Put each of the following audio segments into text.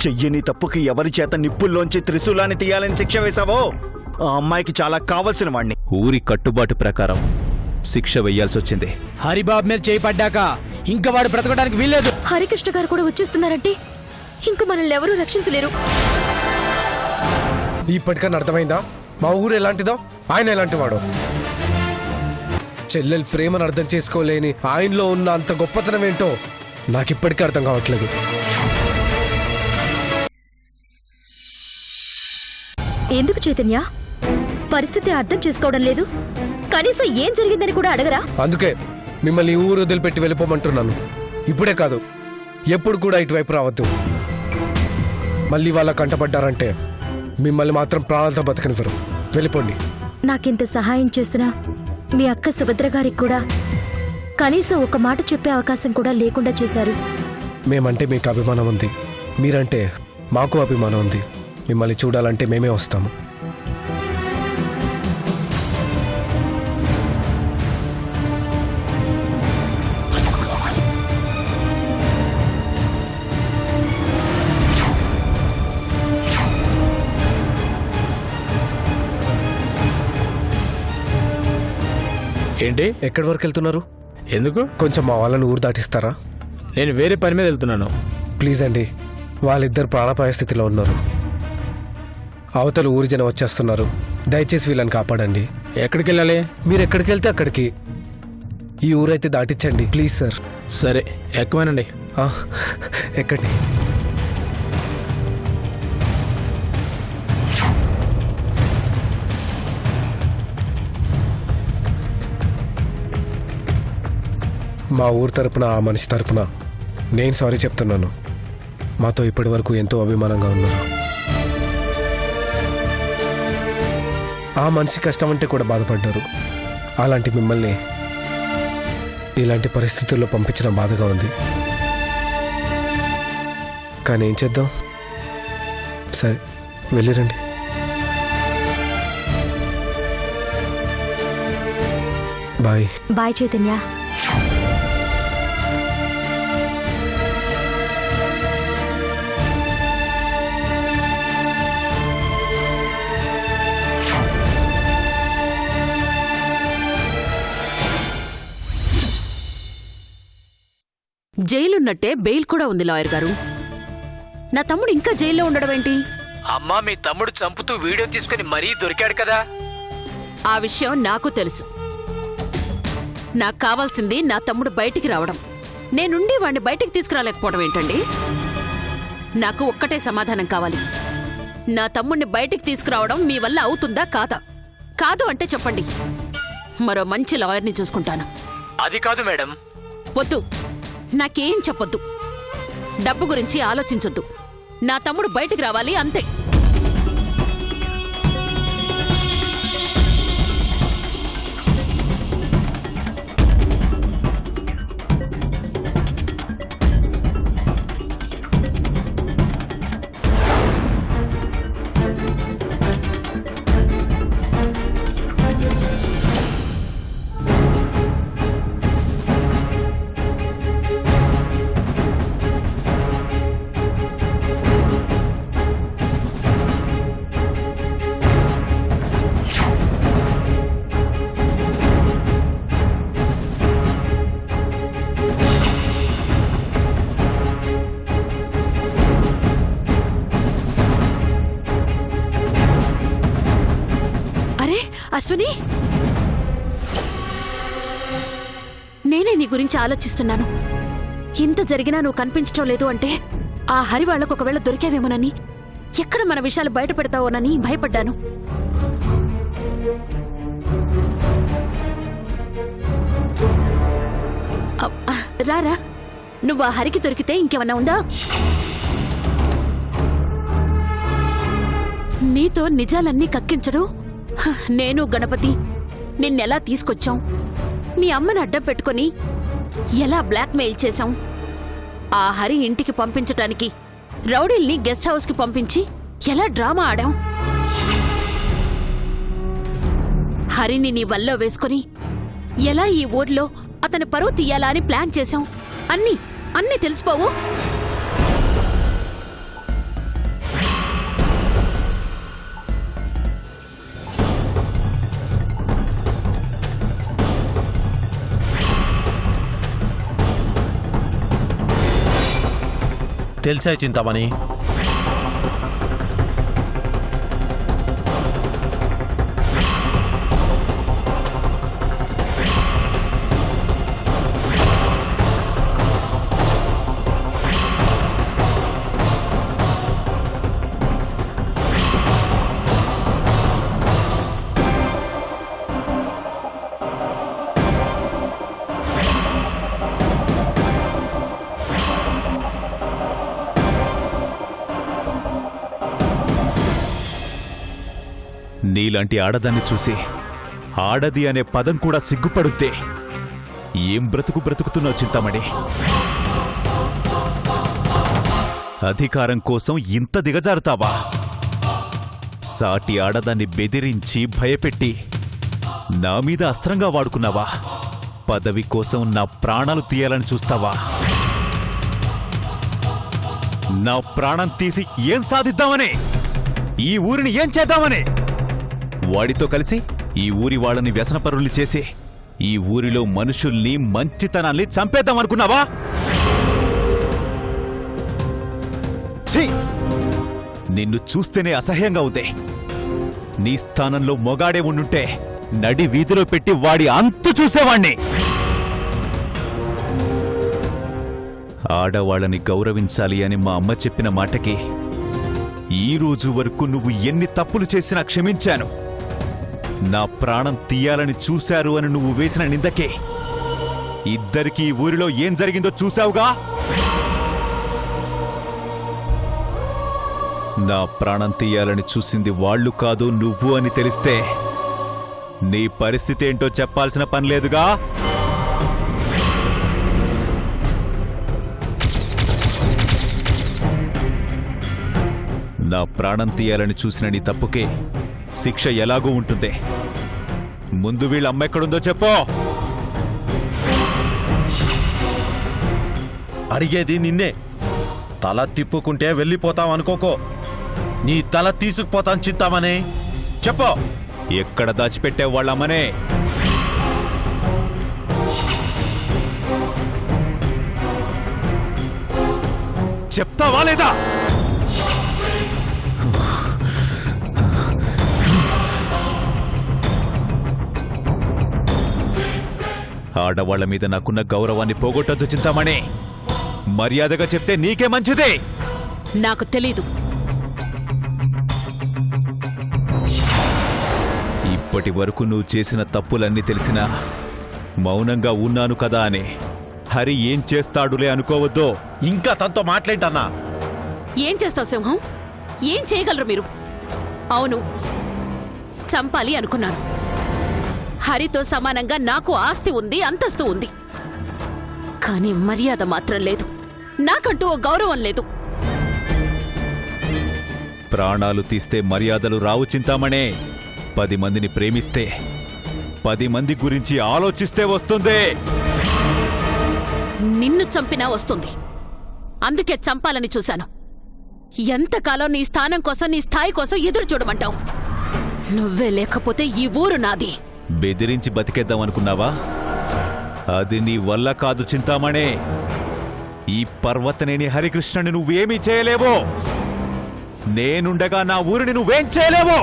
చెయ్యని తప్పుకి ఎవరి చేత నిప్పుల్లోంచి త్రిశూలాన్ని తీయాలని శిక్ష వేశావో ఆ అమ్మాయికి చాలా కావలసిన వాణ్ణి. ఊరి కట్టుబాటు ప్రకారం శిక్ష వెయ్యాల్సొచ్చింది. హరిబాబు మీద చేయి పడ్డాక ఇంకా వాడు బ్రతకడానికి వీల్లేదు. హరికృష్ణ గారు కూడా వచ్చేస్తున్నారంటే ఇంక మనల్ని ఎవరూ రక్షించలేరు. ఇప్పటికన్నా అర్థమైందా మా ఊరు ఎలాంటిదో, ఆయన ఎలాంటివాడో? చెల్లెలు ప్రేమను అర్థం చేసుకోలేని ఆయనలో ఉన్న అంత గొప్పతనం ఏంటో నాకిప్పటికీ అర్థం కావట్లేదు. ఎందుకు చైతన్య పరిస్థితి అర్థం చేసుకోవడం లేదు? కనీసం ఏం జరిగిందని కూడా అడగరా? అందుకే మిమ్మల్ని ఈ ఊరు వదిలిపెట్టి వెళ్ళిపోమంటున్నాను. ఇప్పుడే కాదు, ఎప్పుడు కూడా ఇటువైపు రావద్దు. మళ్ళీ వాళ్ళ కంటపడ్డారంటే మిమ్మల్ని మాత్రం ప్రాణాలతో బతకనివ్వరు. వెళ్ళిపోండి. నాకింత సహాయం చేసినా మీ అక్క సుభద్ర గారికి కూడా కనీసం ఒక మాట చెప్పే అవకాశం కూడా లేకుండా చేశారు. మేమంటే మీకు అభిమానం ఉంది, మీరంటే మాకు అభిమానం ఉంది. మిమ్మల్ని చూడాలంటే మేమే వస్తాము. ఏంటి? ఎక్కడి వరకు వెళ్తున్నారు? ఎందుకు? కొంచెం మా వాళ్ళని ఊరు దాటిస్తారా? నేను వేరే పని మీద వెళ్తున్నాను. ప్లీజ్ అండి, వాళ్ళిద్దరు ప్రాణాపాయ స్థితిలో ఉన్నారు. అవతల ఊరి జనం వచ్చేస్తున్నారు. దయచేసి వీళ్ళని కాపాడండి. ఎక్కడికి వెళ్ళాలి? మీరు ఎక్కడికి వెళ్తే అక్కడికి. ఈ ఊరైతే దాటించండి ప్లీజ్ సార్. సరే ఎక్కువనండి. ఎక్కండి. మా ఊరు తరపున ఆ మనిషి తరపున నేను సారీ చెప్తున్నాను. మాతో ఇప్పటి వరకు ఎంతో అభిమానంగా ఉన్నారు. ఆ మనిషి కష్టం అంటే కూడా బాధపడ్డారు. అలాంటి మిమ్మల్ని ఇలాంటి పరిస్థితుల్లో పంపించడం బాధగా ఉంది. కానీ ఏం చేద్దాం? సరే వెళ్ళిరండి. బాయ్. బాయ్ చైతన్య. జైలున్నట్టే బెయిల్ కూడా ఉంది లాయర్ గారు. నా తమ్ముడు ఇంకా జైల్లో ఉండడం ఏంటి? అమ్మా, మీ తమ్ముడు చంపుతూ వీడియో తీసుకుని మరీ దొరికాడు కదా. ఆ విషయం నాకు తెలుసు. నాకు కావాల్సింది నా తమ్ముడు బయటికి రావడం. నేనుండి వాణ్ణి బయటికి తీసుకురాలేకపోవడం ఏంటండి? నాకు ఒక్కటే సమాధానం కావాలి. నా తమ్ముడిని బయటికి తీసుకురావడం మీ వల్ల అవుతుందా కాదా? కాదు అంటే చెప్పండి, మరో మంచి లాయర్ని చూసుకుంటాను. అది కాదు మేడం. వద్దు, నాకేం చెప్పొద్దు. డబ్బు గురించి ఆలోచించొద్దు. నా తమ్ముడు బయటికి రావాలి అంతే. అశ్విని, నేనే నీ గురించి ఆలోచిస్తున్నాను. ఇంత జరిగినా నువ్వు కనిపించడం లేదు అంటే ఆ హరి వాళ్లకు ఒకవేళ దొరికావేమోనని, ఎక్కడ మన విషయాలు బయట పెడతావోనని భయపడ్డాను. రారా, నువ్వు ఆ హరికి దొరికితే ఇంకేమన్నా ఉందా? నీతో నిజాలన్నీ కక్కించడు. నేను గణపతి నిన్నెలా తీసుకొచ్చాం, మీ అమ్మని అడ్డం పెట్టుకుని ఎలా బ్లాక్మెయిల్ చేశాం, ఆ హరి ఇంటికి పంపించటానికి రౌడీల్ని గెస్ట్ హౌస్ కి పంపించి ఎలా డ్రామా ఆడాం, హరిని నీ వల్ల వేసుకుని ఎలా ఈ ఊర్లో అతని పరువు తీయాలా అని ప్లాన్ చేశాం. అన్నీ తెలిసిపోవు. తెలుసా చింతామణి? నీలాంటి ఆడదాన్ని చూసి ఆడది అనే పదం కూడా సిగ్గుపడుద్దే. ఏం బ్రతుకుతున్నావు చింతామణి? అధికారం కోసం ఇంత దిగజారుతావా? సాటి ఆడదాన్ని బెదిరించి భయపెట్టి నా మీద అస్త్రంగా వాడుకున్నావా? పదవి కోసం నా ప్రాణాలు తీయాలని చూస్తావా? నా ప్రాణం తీసి ఏం సాధిద్దామని? ఈ ఊరిని ఏం చేద్దామని? వాడితో కలిసి ఈ ఊరి వాళ్ళని వ్యసనపరుల్ని చేసి ఈ ఊరిలో మనుషుల్ని మంచితనాల్ని చంపేద్దామనుకున్నావా? ఛీ! నిన్ను చూస్తేనే అసహ్యంగా ఉంది. నీ స్థానంలో మొగాడే ఉండుంటే నడి వీధిలో పెట్టి వాడి అంతు చూసేవాణ్ణి. ఆడవాళ్ళని గౌరవించాలి అని మా అమ్మ చెప్పిన మాటకి ఈ రోజు వరకు నువ్వు ఎన్ని తప్పులు చేసినా క్షమించాను. నా ప్రాణం తీయాలని చూశారు అని నువ్వు వేసిన నిందకే ఇద్దరికీ ఈ ఊరిలో ఏం జరిగిందో చూశావుగా. నా ప్రాణం తీయాలని చూసింది వాళ్ళు కాదు నువ్వు అని తెలిస్తే నీ పరిస్థితి ఏంటో చెప్పాల్సిన పనిలేదుగా. నా ప్రాణం తీయాలని చూసిన నీ తప్పుకే శిక్ష ఎలాగూ ఉంటుంది. ముందు వీళ్ళ అమ్మ ఎక్కడుందో చెప్పో. అడిగేది నిన్నే. తల తిప్పుకుంటే వెళ్ళిపోతాం అనుకోకో. నీ తల తీసుకుపోతాను చింతామణి. చెప్పో. ఎక్కడ దాచిపెట్టావు వాళ్ళమ్మనే? చెప్తావా లేదా? ఆడవాళ్ల మీద నాకున్న గౌరవాన్ని పోగొట్టొద్దు చింతామణి. మర్యాదగా చెప్తే నీకే మంచిది. నాకు తెలీదు. ఇప్పటి వరకు నువ్వు చేసిన తప్పులన్నీ తెలిసినా మౌనంగా ఉన్నాను కదా అని హరి ఏం చేస్తాడులే అనుకోవద్దో. ఇంకా తనతో మాట్లాడన్నా. ఏం చేస్తావు సింహం? ఏం చేయగలరు మీరు? అవును, చంపాలి అనుకున్నాను. హరితో సమానంగా నాకు ఆస్తి ఉంది, అంతస్తు ఉంది. కానీ మర్యాద మాత్రం లేదు. నాకంటూ ఓ గౌరవం లేదు. ప్రాణాలు తీస్తే మర్యాదలు రావు చింతామణే. 10 మందిని ప్రేమిస్తే 10 మంది గురించి ఆలోచిస్తే వస్తుంది. నిన్ను చంపినా వస్తుంది. అందుకే చంపాలని చూశాను. ఎంతకాలం నీ స్థానం కోసం, నీ స్థాయి కోసం ఎదురు చూడమంటావు? నువ్వే లేకపోతే ఈ ఊరు నాది. బెదిరించి బతికేద్దామనుకున్నావా? అది నీ వల్ల కాదు చింతామణే. ఈ పర్వతనేని హరికృష్ణని నువ్వేమీ చేయలేవో. నేనుండగా నా ఊరిని నువ్వేం చేయలేవో.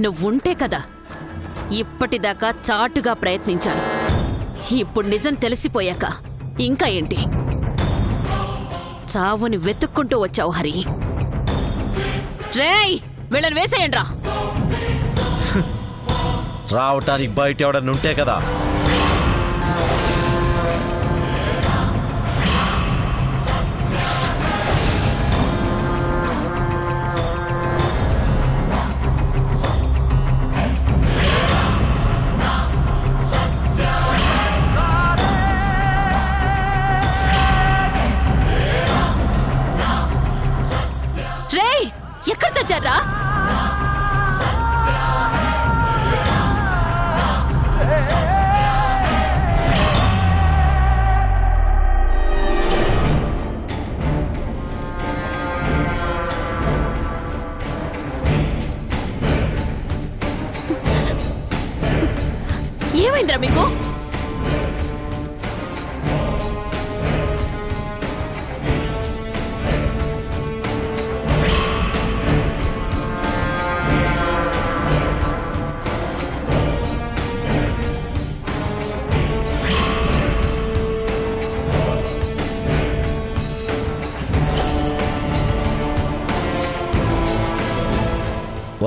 నువ్వుంటే కదా ఇప్పటిదాకా చాటుగా ప్రయత్నించాను. ఇప్పుడు నిజం తెలిసిపోయాక ఇంకా ఏంటి? చావుని వెతుక్కుంటూ వచ్చావు హరి. రేయ్, వీళ్ళని వేసేయండ్రా. రావటానికి బయట ఎవడన్నా ఉంటే కదా. రేయ్, ఎక్కడ చచ్చారా? ఏమైందిరా మీకు?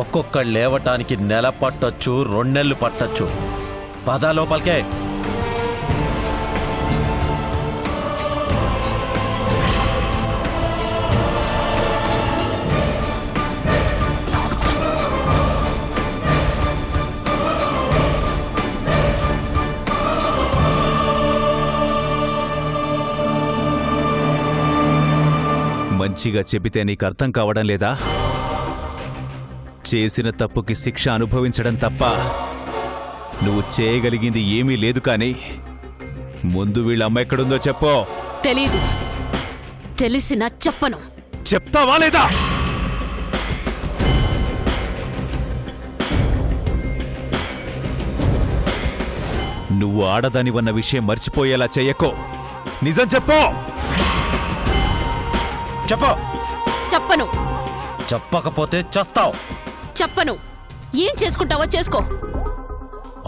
ఒక్కొక్కడు లేవటానికి నెల పట్టొచ్చు, 2 నెలలు పట్టొచ్చు. పద లోపలికే. మంచిగా చెబితే నీకు అర్థం కావడం లేదా? చేసిన తప్పుకి శిక్ష అనుభవించడం తప్ప నువ్వు చేయగలిగింది ఏమీ లేదు. కానీ ముందు వీళ్ళ అమ్మ ఎక్కడుందో చెప్పో. తెలీదు. తెలిసినా చెప్పను. చెప్తావా లేదా? నువ్వు ఆడదానివన్న విషయం మర్చిపోయేలా చెయ్యకో. నిజం చెప్పో. చెప్పు. చెప్పను. చెప్పకపోతే చస్తావు. చెప్పను. ఏం చేసుకుంటావో చేసుకో.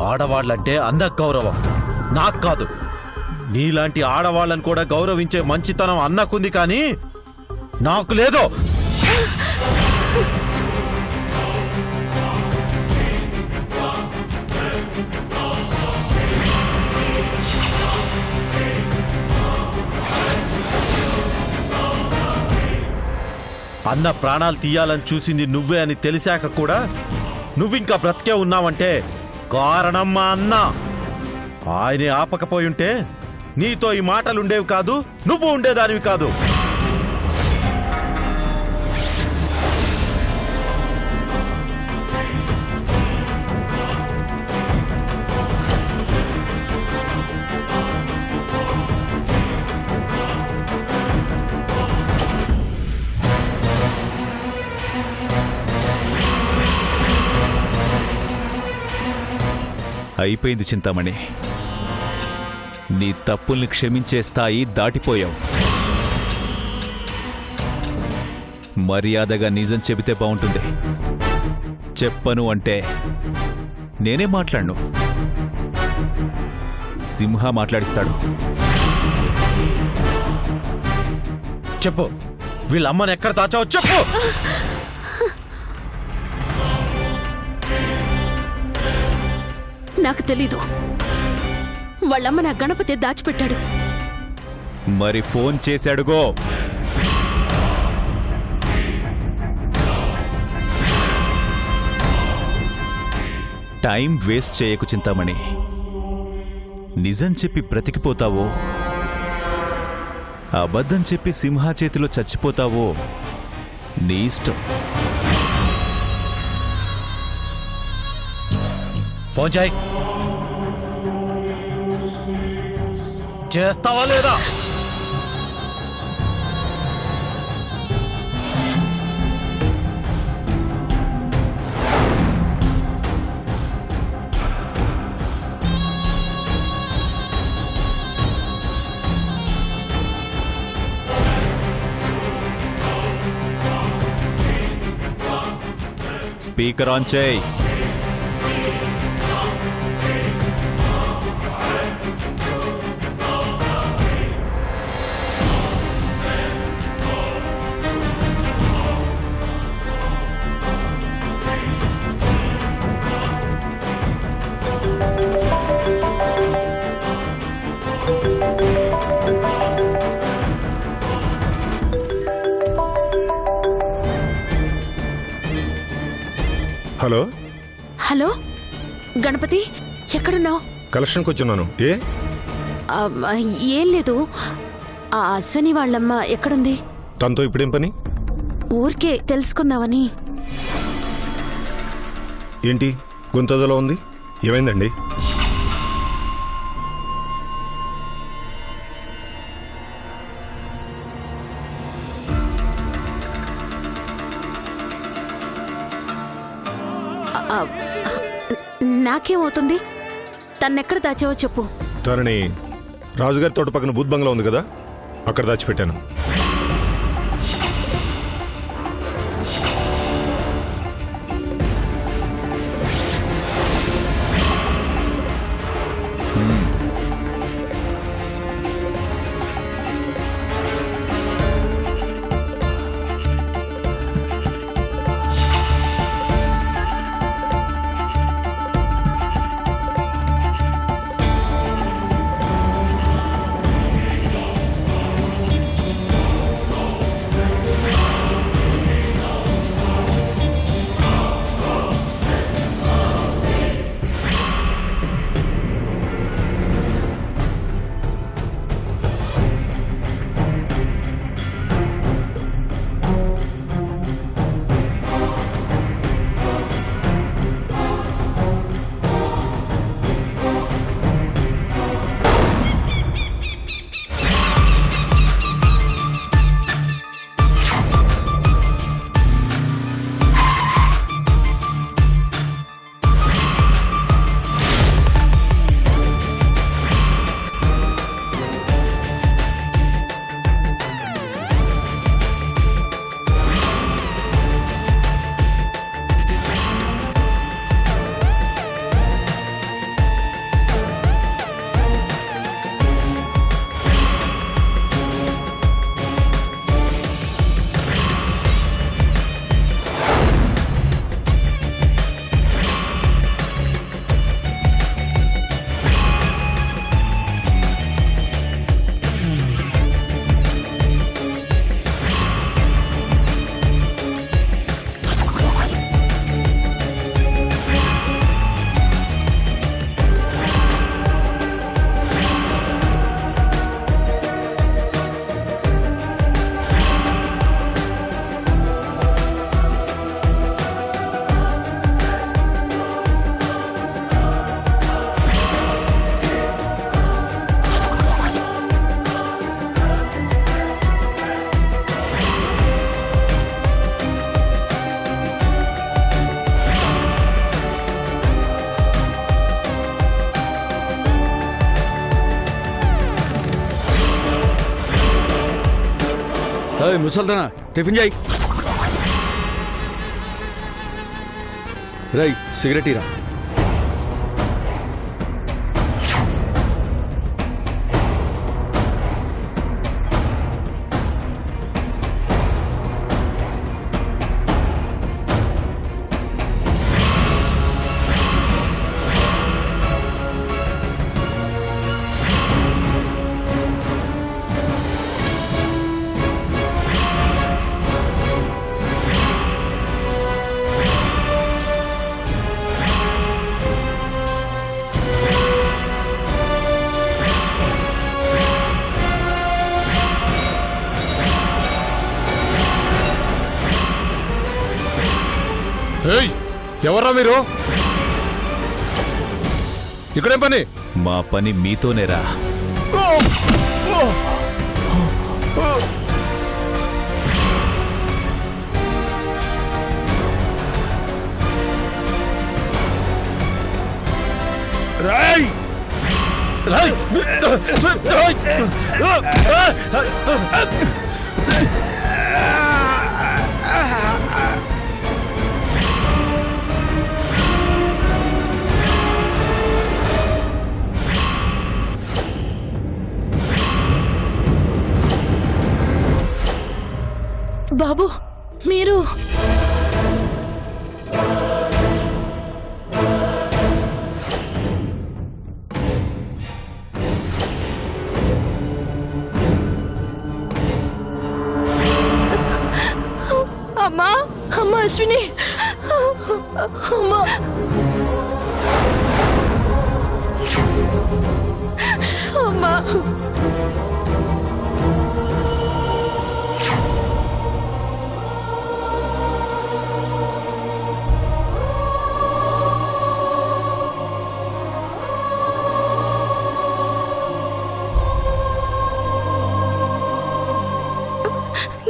ఆడవాళ్ళంటే అన్నకు గౌరవం, నాకు కాదు. నీలాంటి ఆడవాళ్ళని కూడా గౌరవించే మంచితనం అన్నకుంది, కానీ నాకు లేదు. అన్న ప్రాణాలు తీయాలని చూసింది నువ్వే అని తెలిసాక కూడా నువ్వింకా బ్రతికే ఉన్నావంటే కారణం మా అన్న. ఆయనే ఆపకపోయుంటే నీతో ఈ మాటలుండేవి కాదు, నువ్వు ఉండేదానివి కాదు. అయిపోయింది చింతామణి. నీ తప్పుల్ని క్షమించే స్థాయి దాటిపోయావు. మర్యాదగా నిజం చెబితే బాగుంటుంది. చెప్పను అంటే నేనే మాట్లాడను, సింహ మాట్లాడిస్తాడు. చెప్పు, వీళ్ళమ్మని ఎక్కడ దాచావో చెప్పు. నాకు తెలీదు. వాళ్ళమ్మ నా గణపతి దాచిపెట్టాడు. మరి ఫోన్ చేశాడుగో. టైం వేస్ట్ చేయకు చింతామణి. నిజం చెప్పి బ్రతికిపోతావో, అబద్ధం చెప్పి సింహ చేతిలో చచ్చిపోతావో నీ ఇష్టం. ఫోన్ చేయి. చేస్తావా లేదా? స్పీకర్ ఆన్ చేయి. హలో హలో గణపతి, ఎక్కడున్నావు? కలెక్షన్కి వచ్చున్నాను. ఏ ఏం లేదు. ఆ అశ్వని వాళ్ళమ్మ ఎక్కడుంది? తనతో ఇప్పుడేం పని? ఊరికే తెలుసుకుందామని. ఏంటి గుంతదలో ఉంది? ఏమైందండి? నాకేమవుతుంది? తన్నెక్కడ దాచావో చెప్పు. తనని రాజుగారి తోట పక్కన బూత్ బంగ్లా ఉంది కదా, అక్కడ దాచిపెట్టాను. ముసల్దానా టిఫిన్ చేయి. రై సిగరెట్ ఇరా. ఎవర్రా మీరు? ఇక్కడేం పని? మా పని మీతోనేరా. బాబు మీరు అమ్మా అమ్మా అశ్విని అమ్మా అమ్మా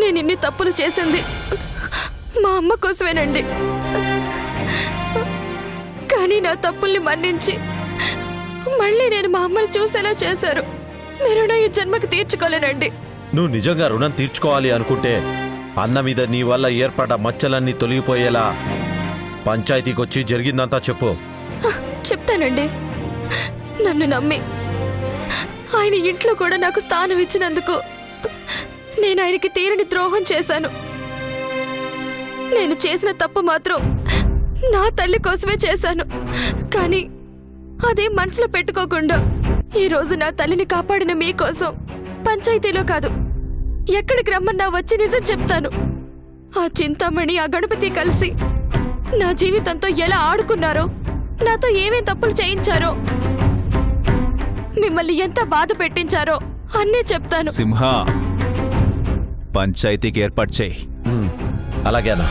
నేను ఇన్ని తప్పులు చేసింది మా అమ్మ కోసమేనండి. కానీ నా తప్పుల్ని మన్నించి మళ్ళీ నేను మా అమ్మని చూసేలా చేశారు. మీరు నా ఈ జన్మకి తీర్చుకోలేనండి. నువ్వు నిజంగా రుణం తీర్చుకోవాలి అనుకుంటే అన్న మీద నీ వల్ల ఏర్పడ్డ మచ్చలన్నీ తొలగిపోయేలా పంచాయతీకొచ్చి జరిగిందంతా చెప్పు. చెప్తానండి. నన్ను నమ్మి ఆయన ఇంట్లో కూడా నాకు స్థానం ఇచ్చినందుకు నేను ఆయనకి తీరని ద్రోహం చేశాను. నేను చేసిన తప్పు మాత్రం నా తల్లి కోసమే చేశాను. కానీ అదే మనసులో పెట్టుకోకుండా ఈరోజు నా తల్లిని కాపాడిన మీకోసం పంచాయతీలో కాదు ఎక్కడికి రమ్మన్నా వచ్చి నిజం చెప్తాను. ఆ చింతామణి ఆ గణపతి కలిసి నా జీవితంతో ఎలా ఆడుకున్నారో, నాతో ఏమేం తప్పులు చేయించారో, మిమ్మల్ని ఎంత బాధ పెట్టించారో అన్నీ చెప్తాను. సింహ, పంచాయతీకి ఏర్పాటు చేయి. అలాగేనా?